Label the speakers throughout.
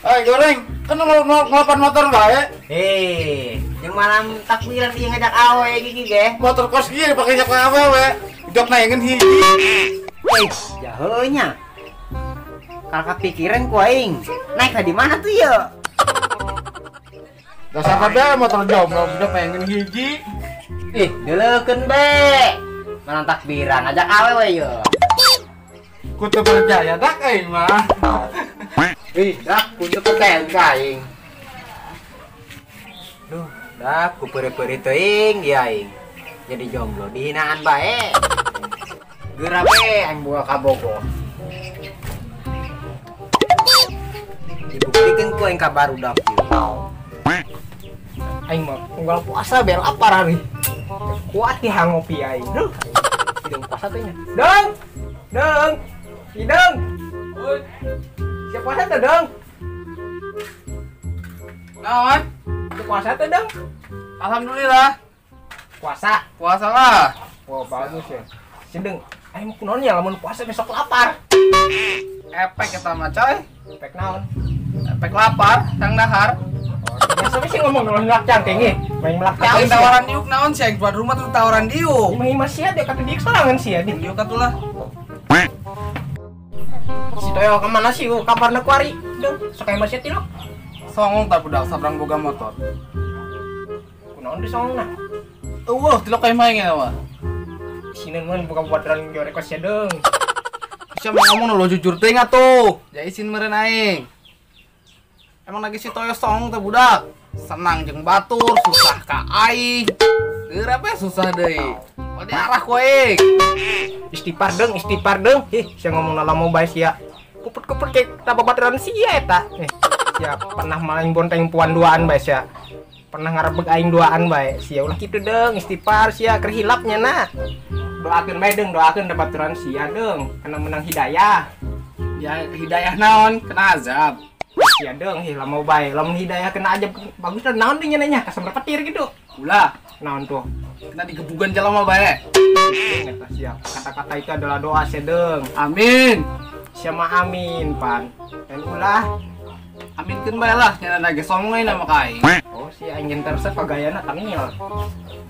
Speaker 1: Goreng, kan ngelapan motor bae.
Speaker 2: Yang malam takbiran dia ngajak awe gigi ge.
Speaker 1: Motor kos kieu dipake jak awewe. Jok naengeun hiji.
Speaker 2: Jaheunya. Kalau kepikiran ku aing, naik ka di mana tuh ya?
Speaker 1: Dasar kada motor jomblo jok naengeun hiji.
Speaker 2: Deleukeun be. Malam takbiran ngajak awewe yo.
Speaker 1: Kudu percaya dak aing mah.
Speaker 2: Dak kudu percaya ka aing. Duh, dak ku peri-peri teuing ya aing. Jadi jomblo dihinaan bae. Geura be aing buka kabogo. Dibuktikan ku aing ka barudak ieu. Aing mah unggal puasa bel lapar hari. Kuat ti hangopi aing. Duh. Hidung puasa teh nya. Deng. Hidung. Siap puasa teh, Deng?
Speaker 1: Naon?
Speaker 2: Siap puasa teh, Deng?
Speaker 1: Alhamdulillah.
Speaker 2: Puasa.
Speaker 1: Puasa lah.
Speaker 2: Wah, bagus ya. Si Deng, aing mau kunaon ya lamun puasa besok lapar.
Speaker 1: Efek eta mah coy.
Speaker 2: Efek naon?
Speaker 1: Efek lapar, sang dahar.
Speaker 2: Biasa sih ngomong ngelak cangking nih. Main melak
Speaker 1: Aing tawaran diuk naon sih aing buat rumah tuh tawaran diuk.
Speaker 2: Imah sia dia kata diuk sorangan sia dia.
Speaker 1: Diuk atulah.
Speaker 2: Si Toyo kemana sih? Kabarna ku ari. Deng, sakaya masih tilok.
Speaker 1: Songong tak budak sabrang boga motor.
Speaker 2: Kunaon di songna?
Speaker 1: Tilok kayak main ya,
Speaker 2: Sini mun buka buat jalan jore kos ya, Deng.
Speaker 1: Siapa ngomong lo jujur teh tuh. Ya izin meureun aing. Emang lagi si Toyo songong teh budak. Senang jeung batur, susah ka aing. Geura bae susah deui. Oh diarah ku aing.
Speaker 2: Istighfar Deng. Sia ngomong lama bae sia. Kuput-kuput kayak tababaturan sia eta. Sia pernah maling bonteng puan duaan bae sia. Pernah ngarebeg aing duaan bae. Sia ulah kitu Deng, istighfar sia keur hilapnya na. Doakeun bae Deng, doakeun babaturan sia Deng, kana menang hidayah.
Speaker 1: Ya hidayah naon? Kena azab.
Speaker 2: Sia Deng, lama bae. Lamun hidayah kena aja bagus dan naon deui nya kasambar petir gitu.
Speaker 1: Ulah,
Speaker 2: Naon tuh?
Speaker 1: kena digebugan jalma bae.
Speaker 2: Eta sia. Kata-kata itu adalah doa sia Deng.
Speaker 1: Amin.
Speaker 2: Sia mah amin, Pan. Dan ulah.
Speaker 1: Aminkeun bae lah, nya lagi songong aing mah ka aing.
Speaker 2: Oh, si anjing tersep pagayana tangil.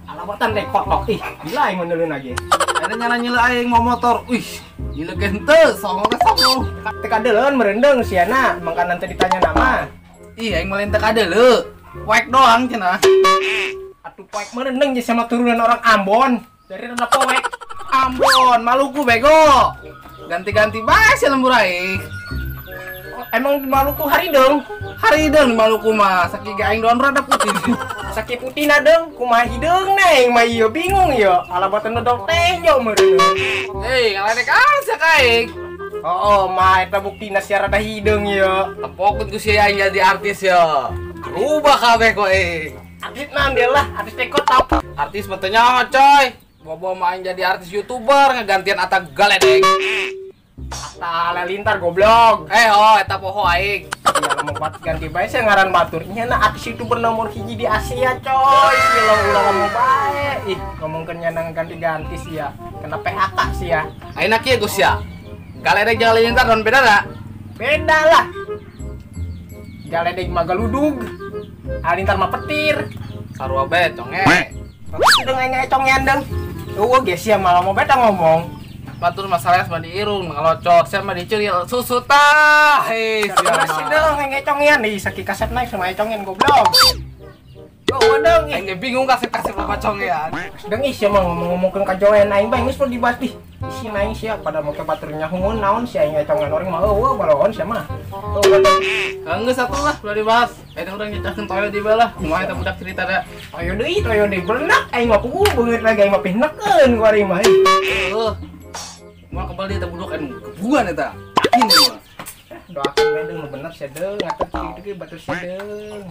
Speaker 2: Alabatan deh kotok. Gila aing menurun lagi.
Speaker 1: Ada nyala nyela aing mau motor. Nyilegeun teu, songong teh songong.
Speaker 2: Teu kadeuleun merendeng siana, mangka nanti ditanya nama.
Speaker 1: Aing mah lain teu kadeuleu. Poek doang cenah.
Speaker 2: Atuh poek merendeng jadi sama turunan orang Ambon. Dari rada poek.
Speaker 1: Ambon, Maluku bego. Ganti-ganti bae si lembur aing.
Speaker 2: Emang di Maluku harideng.
Speaker 1: Harideng di Maluku mah, sakieu aing doan rada putih.
Speaker 2: Sakit putihna Deng, kumaha hideung neng mah ieu bingung ieu. Alabatan dodol teh nya meureun.
Speaker 1: Ngaledek asa ka aing.
Speaker 2: Oh, mah eta buktina sia rada hideung ieu.
Speaker 1: Tepokun ku si aing jadi artis ya. Rubah kabeh ko aing.
Speaker 2: Artis naon dia lah, artis teh kotap.
Speaker 1: Artis mah teu nyaho coy. Bobo mah aing jadi artis YouTuber ngegantian Atta Galedek.
Speaker 2: Atta Halilintar goblok.
Speaker 1: Eta poho aing.
Speaker 2: Ya mau buat ganti bae saya ngaran batur. Nyana artis YouTuber nomor hiji di Asia coy. Sila ulah ngomong bae. Ngomongkeun nyana ganti-ganti sih ya. Kena PHK sih ya.
Speaker 1: Ayeuna kieu Gus ya. Galedek jeung Halilintar don beda da?
Speaker 2: Beda lah. Galedeg mah galudug. Halilintar mah petir.
Speaker 1: Sarua bae conge.
Speaker 2: Deung aing ngecongnya Deng. Eueuh ge sia malah mau beta ngomong.
Speaker 1: Batur masalah mah diirung ngalocot, sia mah dicuri susu tah.
Speaker 2: Karena si Deng aing ngecongnya nih saking kaset naik sama ngecongin goblok. Eueuh Deng.
Speaker 1: Aing bingung kasih apa congean.
Speaker 2: Deng sia mah ngomong-ngomongkeun ka joen aing bae geus perlu dibahas di. Isi naing sia pada make baturnya hungun naon sia aing ngecongan orang mah eueuh balaon sia mah. Eueuh Deng.
Speaker 1: Geus atuh lah udah dibahas. Ayeuna urang nyecahkeun Toyo di bae lah. Kumaha eta budak cerita da.
Speaker 2: Toyo deui berenang aing mah puguh beungeut lagi aing mah pihnekeun ku ari mah.
Speaker 1: Mau kembali dia budak anu kebuan eta. Ini mah.
Speaker 2: Doakeun bae Deng bener sia Deng ngatur kitu ge batur sia Deng.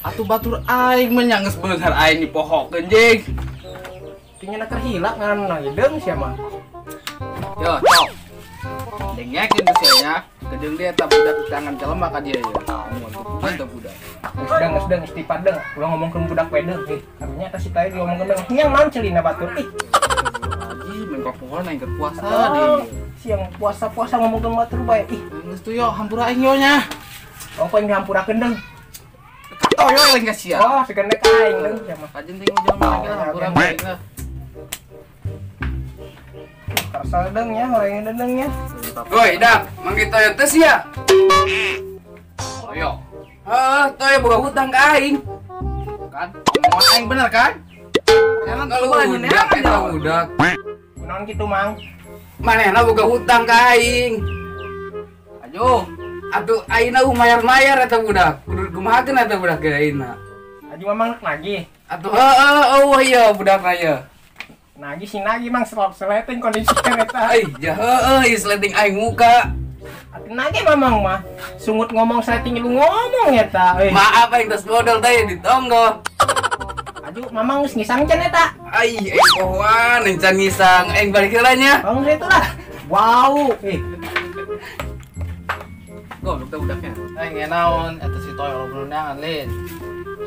Speaker 1: Atuh batur aing mah nya geus beunghar aing dipohokeun jeung.
Speaker 2: Tinggal nak terhilak ngaranna Deng sia mah.
Speaker 1: Yo, cok. Dengekeun geus sia nya. Kedeung dia eta budak tangan jelema ka dia ya. Bukan teh budak.
Speaker 2: Geus Deng istighfar Deng. Ulah ngomongkeun budak we Deng. Artinya eta si Toyo diomongkeun Deng. Nyang naon celina batur
Speaker 1: Main pohon aing keur puasa
Speaker 2: siang puasa ngomongkeun batur bae.
Speaker 1: Geus tuh yo hampura aing yo nya.
Speaker 2: Oh poin dihampurakeun deung.
Speaker 1: Toyo yang geus sia.
Speaker 2: Oh segan dek aing deung sia mah.
Speaker 1: Kajen teh ujang lagi lah hampura aing lah.
Speaker 2: Tersal deung nya horeng deung nya.
Speaker 3: Woi, dak, manggil Toyo teh sia.
Speaker 1: Toyo.
Speaker 3: Toyo boga hutang ka aing.
Speaker 1: Kan omongan aing bener kan? Jangan
Speaker 3: Kalau
Speaker 1: terlalu
Speaker 3: udah eta budak.
Speaker 2: Kunaon kitu mang?
Speaker 3: Manehna boga hutang ka aing.
Speaker 1: Ayo.
Speaker 3: Atuh ayeuna mayar-mayar eta budak. Kudu kumahakeun eta budak ge ayeuna.
Speaker 2: Aji mamang nagih.
Speaker 3: Atuh oh iya budak raya.
Speaker 2: Nagih si nagih mang seleting kondisi eta.
Speaker 3: Ai, jah sleting aing muka.
Speaker 2: Atuh nagih mamang mah. Sungut ngomong seleting lu ngomong eta.
Speaker 3: Maaf aing tos modal teh ditonggo.
Speaker 2: Aju mamang geus ngisang can eta.
Speaker 3: Ai, pohoan encan ngisang aing balik heula nya.
Speaker 2: Oh itu lah. Wow.
Speaker 1: Goblok teh budaknya. Aing naon eta si Toyo lo undangan lin.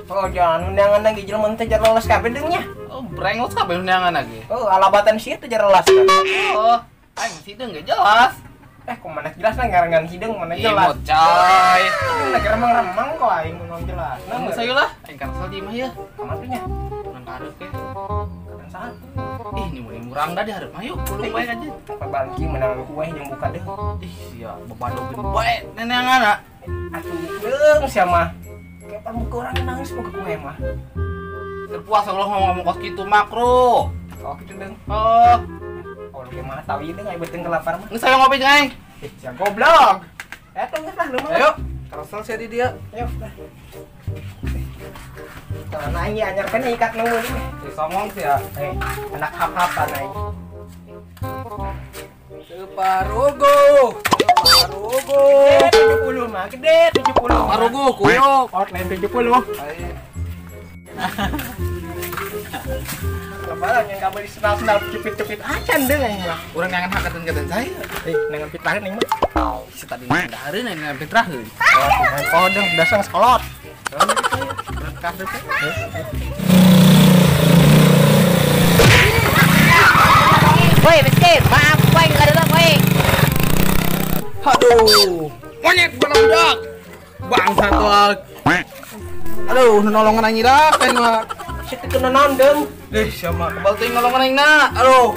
Speaker 2: Oh jangan undangan lagi jelema teh jar lolos kabeh deung nya.
Speaker 1: Oh, brengos kabeh undangan lagi.
Speaker 2: Oh alabatan sieun teh jar lolos kan.
Speaker 1: Oh, aing sideng ge jelas.
Speaker 2: Kumaha jelas lah ngarangan hidung mana jelas.
Speaker 1: Imut coy.
Speaker 2: Negara remang kok aing mun jelas.
Speaker 1: Namun saya lah, aing karsel di mah ya.
Speaker 2: Kamatunya.
Speaker 1: Urang karep ke.
Speaker 2: Kan saat.
Speaker 1: Ih, ini murang dah di hareup mah yuk, kudu bae aja.
Speaker 2: Apa bangki menang kue jeung buka deh.
Speaker 1: Ih, sia bebadogeun bae neneangan.
Speaker 2: Atuh deung sia mah. Kayak buka orang nangis buka kue mah.
Speaker 1: Terpuas Allah ngomong kos kitu makro.
Speaker 2: Oh kitu deung.
Speaker 1: Oh,
Speaker 2: Oh lu mah tahu ieu deung aya beuteung ke lapar mah.
Speaker 1: geus saya ngopi jeung aing.
Speaker 2: Sia goblok. Eta geus lah lu mah.
Speaker 1: Ayo, karsel sia di dia.
Speaker 2: Ayo. Kalau naik ya anyarkan ikat nunggu ini.
Speaker 1: Disongong sia.
Speaker 2: Anak hap-hapan aing.
Speaker 3: Separugo.
Speaker 2: 70 mah gede 70.
Speaker 1: Marugo kuyuk.
Speaker 2: Outline 70. Lebaran yang gak boleh senal-senal cepit-cepit acan deh aing mah.
Speaker 1: Urang nyangan hakateun saya.
Speaker 2: Nengan pitaheun aing mah.
Speaker 1: Si tadi ndahareun aing ngambil terakhir.
Speaker 2: Oh, main kodeng dasang sekolot.
Speaker 1: Berkah deh.
Speaker 4: Woi, miskin, maaf, woi, nggak ada woi.
Speaker 1: Aduh, monyet bola budak. Bangsa tuh. Aduh, nolongan aing dah kan mah.
Speaker 2: Situ kena nondeng.
Speaker 1: Siapa kebal teuing nolongan aing na. Aduh,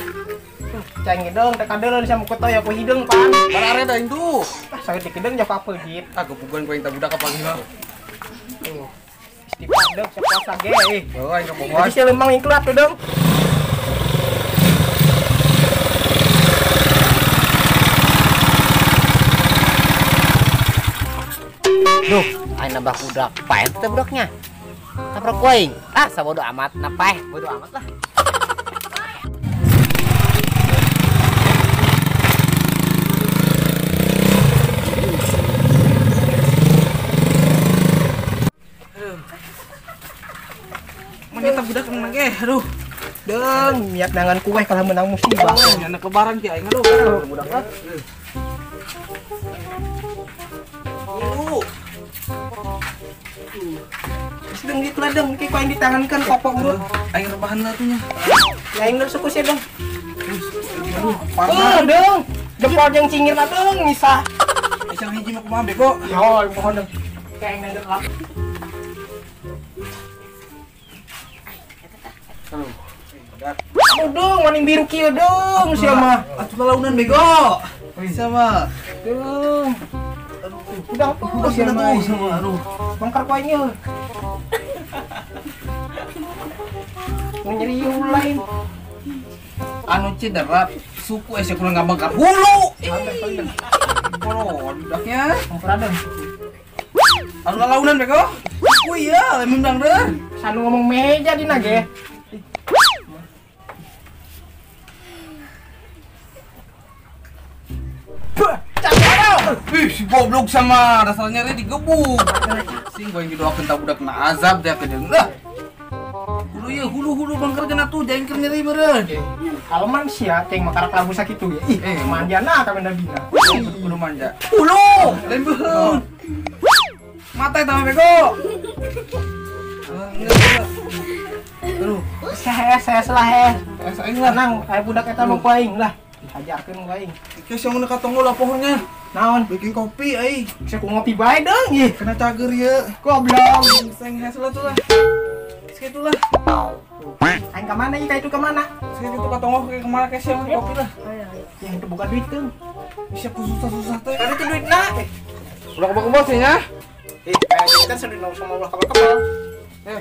Speaker 2: Cang hidung, teka deuleuh sama ku toy aku hidung pan.
Speaker 1: barare da aing tuh.
Speaker 2: Saged dikedeung jauh apa git.
Speaker 1: Kepuguan ku aing teh budak kapal mah.
Speaker 2: Istighfar deuk puasa ge.
Speaker 1: Oh, aing
Speaker 2: Jadi
Speaker 1: kepuguan.
Speaker 2: si lembang iklat tuh dong.
Speaker 4: Duh, ayo nambah budak, pahit teh budaknya. Tabrak waing. Ah, sabodo amat, napah, bodo amat lah.
Speaker 1: Monyet teh budak nang ge. Aduh,
Speaker 2: Deng, niat nangan kue kalau menang musibah.
Speaker 1: anak lebaran ki aing aduh. Budak lah.
Speaker 2: Sedang iklat dong, kayak yang ditangankan popok bro.
Speaker 1: Aing rebahan lah tuh nya.
Speaker 2: Ya yang suku sih dong.
Speaker 1: Aduh,
Speaker 2: Oh
Speaker 1: parah.
Speaker 2: dong, jempol yang cingir lah dong, misah.
Speaker 1: Isang hiji mah kumaha bego.
Speaker 2: Yo, mohon dong. Kayak yang nengger lah. Aduh dong, maning biru kieu dong, sia mah.
Speaker 1: Atuh lalaunan bego. Sama.
Speaker 2: Dong. Udah apa sia
Speaker 1: Sama
Speaker 2: mah.
Speaker 1: sama aduh.
Speaker 2: Bangkar kuenya. Nyeri lain.
Speaker 1: Anu cedera suku ese kurang ngabangkar hulu. Oh, budaknya.
Speaker 2: Bangkar dong.
Speaker 1: Anu lalaunan bego. Suku iya, memang deh.
Speaker 2: Sanu ngomong meja di nage.
Speaker 1: Ih, si goblok sama dasarnya nyari digebuk. Sing gua yang didoakeun tah budak kena azab dia ke deung lah. Hulu ya, hulu bangkar kena tuh jaing keur nyeri meureun.
Speaker 2: Alman sia teh makar kelabu sakitu ya. Ih, manjana ka benda bina.
Speaker 1: Hulu manja. Hulu, lain beuheung. Mata eta mah bego. Aduh,
Speaker 2: Saya lah heh.
Speaker 1: aing lah.
Speaker 2: Tenang, aya budak eta mah kuaing lah. Dihajarkeun kuaing.
Speaker 1: Geus yang nu katonggo lah pohonnya.
Speaker 2: Naon?
Speaker 1: Bikin kopi ai.
Speaker 2: Saya ku ngopi bae deung ih.
Speaker 1: Kena cager ya.
Speaker 2: Goblok.
Speaker 1: Seng hasil tuh lah. Segitu lah.
Speaker 2: Aing ka mana ieu ka itu ka mana?
Speaker 1: Segitu ka tongok ke kemana ke siang kopi lah.
Speaker 2: Yang itu bukan duit deung.
Speaker 1: Bisa susah-susah teh.
Speaker 2: Kan itu duitna.
Speaker 1: Udah kebal-kebal sih nya.
Speaker 2: Kayak kan sudah nong sama ulah kebal-kebal.
Speaker 1: Eh.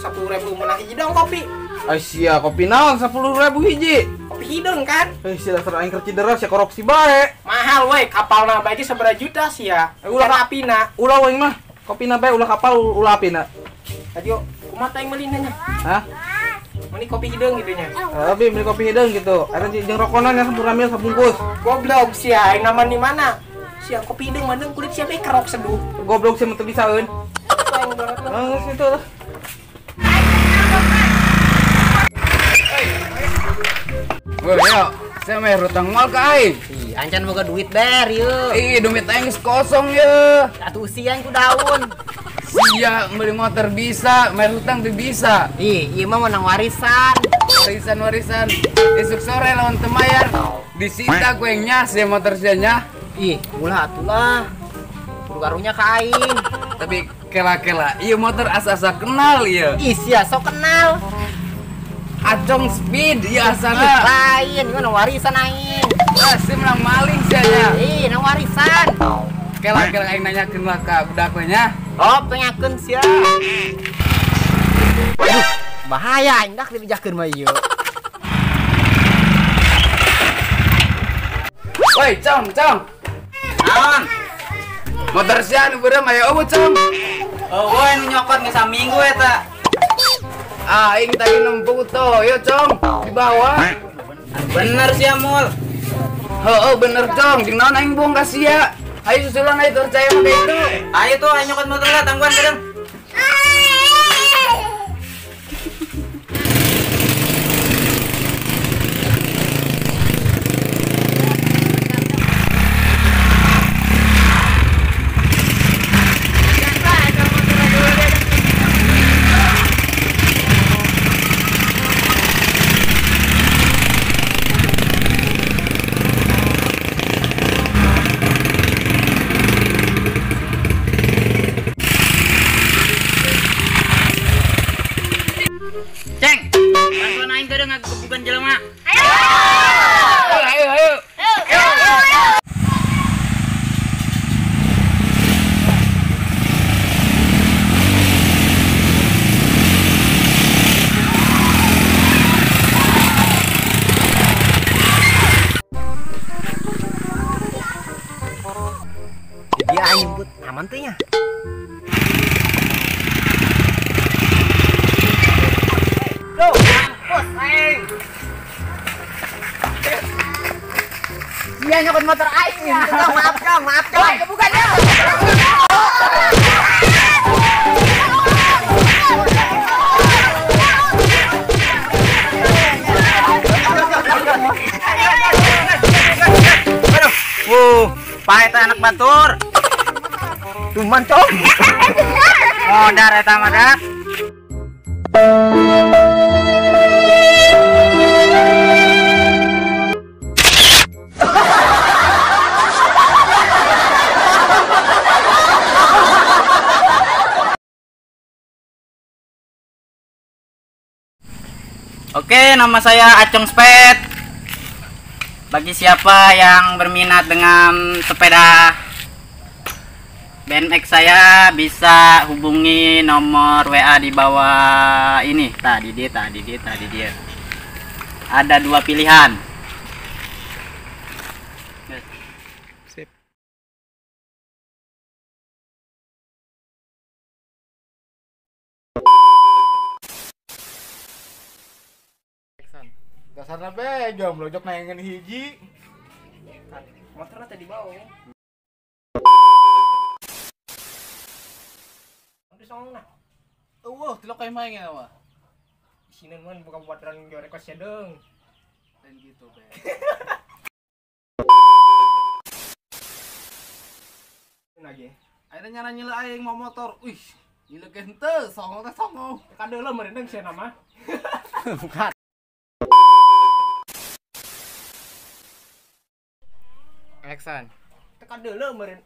Speaker 2: 10.000 menang hiji dong kopi.
Speaker 1: Aisyah kopi naon 10.000 hiji.
Speaker 2: Kopi hidung kan?
Speaker 1: Sila aing keur cidera sia korupsi bae.
Speaker 2: Mahal we, kapalna bae ge sabaraha juta sih ya.
Speaker 1: Ulah
Speaker 2: apina.
Speaker 1: Ulah weng mah. Kopina bae ulah kapal ulah apina.
Speaker 2: Ayo, kumaha teh meulina nya?
Speaker 1: Hah?
Speaker 2: Meni kopi hidung gitu nya.
Speaker 1: Tapi beli kopi hidung gitu. Ada jeung rokonan yang sampurna mil sabungkus.
Speaker 2: Goblok sih ya, aing nama di mana? Sia kopi hidung mah kulit sia bae kerok seduh.
Speaker 1: Goblok sih teu bisa eun.
Speaker 2: Aing banget lah.
Speaker 1: Situ lah. Woi, yo, saya mah hutang mal ka aing.
Speaker 4: Ih, ancan boga duit ber yeuh.
Speaker 1: Ih, dompet aing geus kosong ye.
Speaker 4: Atuh usian ku daun.
Speaker 1: Sia beli motor bisa, main hutang teu bisa.
Speaker 4: Ih, ieu mah menang warisan.
Speaker 1: Warisan. Esuk sore lawan teu mayar. Disita ku yang nyas ya motor sia nya.
Speaker 4: Ih, ulah atuh lah. Kudu karunya ka aing.
Speaker 1: Tapi kela-kela, ieu motor asa-asa kenal ieu.
Speaker 4: Ih, sia sok kenal.
Speaker 1: Acong speed
Speaker 4: Ih,
Speaker 1: ya asana.
Speaker 4: lain, ieu nang warisan aing.
Speaker 1: Sim nang maling sia nya.
Speaker 4: Ih, nang warisan.
Speaker 1: Kela-kela aing nanyakeun lah ka budak we nya.
Speaker 4: Oh, tanyakeun sia. Aduh, bahaya aing dak dibijakeun mah ieu.
Speaker 1: Woi, Cong.
Speaker 4: Naon?
Speaker 1: Motor sia nu beureum aya eueuh, Cong.
Speaker 4: Oh, woi nu nyokot ge saminggu eta.
Speaker 1: Aing tadi nempuk tuh, yo Cong, di bawah.
Speaker 4: Bener sia mul.
Speaker 1: Heeh, bener Cong, jeung naon aing bongkar sia. Ayo susulan ayo percaya mah itu.
Speaker 4: Ayo tuh ayo nyokot motor lah tangguhan kadang. Ceng, bantuan aing teh ngagebukan jelema.
Speaker 1: Ayo.
Speaker 4: Dia aing nyebut aman teh nya. Loh, mampus aing. Dia nyokot motor aing ya. Maaf, Cong. Bukan ya. Pae teh anak batur. Cuman, Cong. Modar eta mah dah. Oke, nama saya Acong Spet. Bagi siapa yang berminat dengan sepeda BMX saya bisa hubungi nomor WA di bawah ini. Tadi dia. Ada dua pilihan.
Speaker 1: Sip. Dasarna be jomblo jok naengeun hiji.
Speaker 2: Motorna teh di bawah. Nanti songna.
Speaker 1: Eueuh, tilok kayak main ya mah.
Speaker 2: Sini mah bukan buat rang jore kos deung.
Speaker 1: Lain gitu be.
Speaker 2: Lagi.
Speaker 1: Ayeuna nyana nyela aing mau motor. Wih, nyela henteu, songong teh songong.
Speaker 2: Kadeuleuh meureun sia nama.
Speaker 4: Bukan.
Speaker 1: Action.
Speaker 2: Teka deuleuh meureun.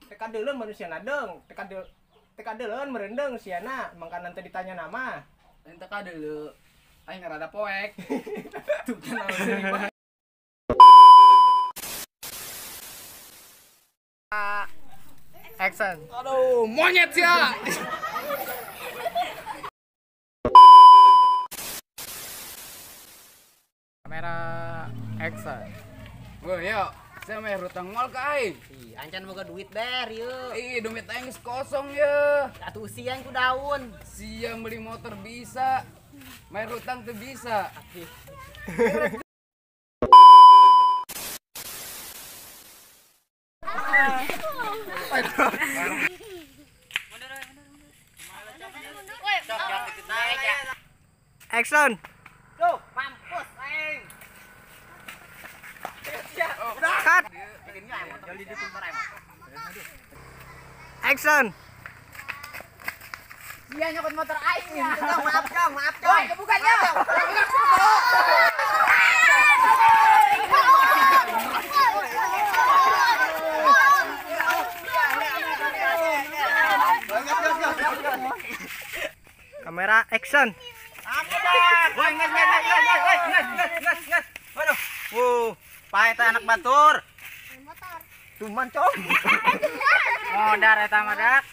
Speaker 2: Teka deuleuh meureun siana deung. Teka deuleuh meureun deung siana mangkana teh ditanya nama.
Speaker 3: Ente ka dulu. Aing ngarada poek.
Speaker 2: Tuh kenal sini Pak.
Speaker 1: Action.
Speaker 3: Aduh, monyet ya.
Speaker 1: Kamera action.
Speaker 3: Wah, yuk. Saya mah hutang mal ke aing.
Speaker 4: Ih, ancan boga duit der yeuh.
Speaker 3: Ih, dompet aing geus kosong ya.
Speaker 4: Atuh usian ku daun.
Speaker 3: Siang beli motor bisa. Main hutang tuh bisa.
Speaker 2: Action.
Speaker 4: Tuh, mampus aing.
Speaker 2: Cut. Action.
Speaker 4: Dia nyokot motor aing. Maaf, Jong. Maaf, Jong. Woi, kebukannya.
Speaker 2: Kamera action.
Speaker 4: Woi, nges. Waduh. Pae teh anak batur.
Speaker 2: Cuman cong.
Speaker 4: Modar eta mah dak.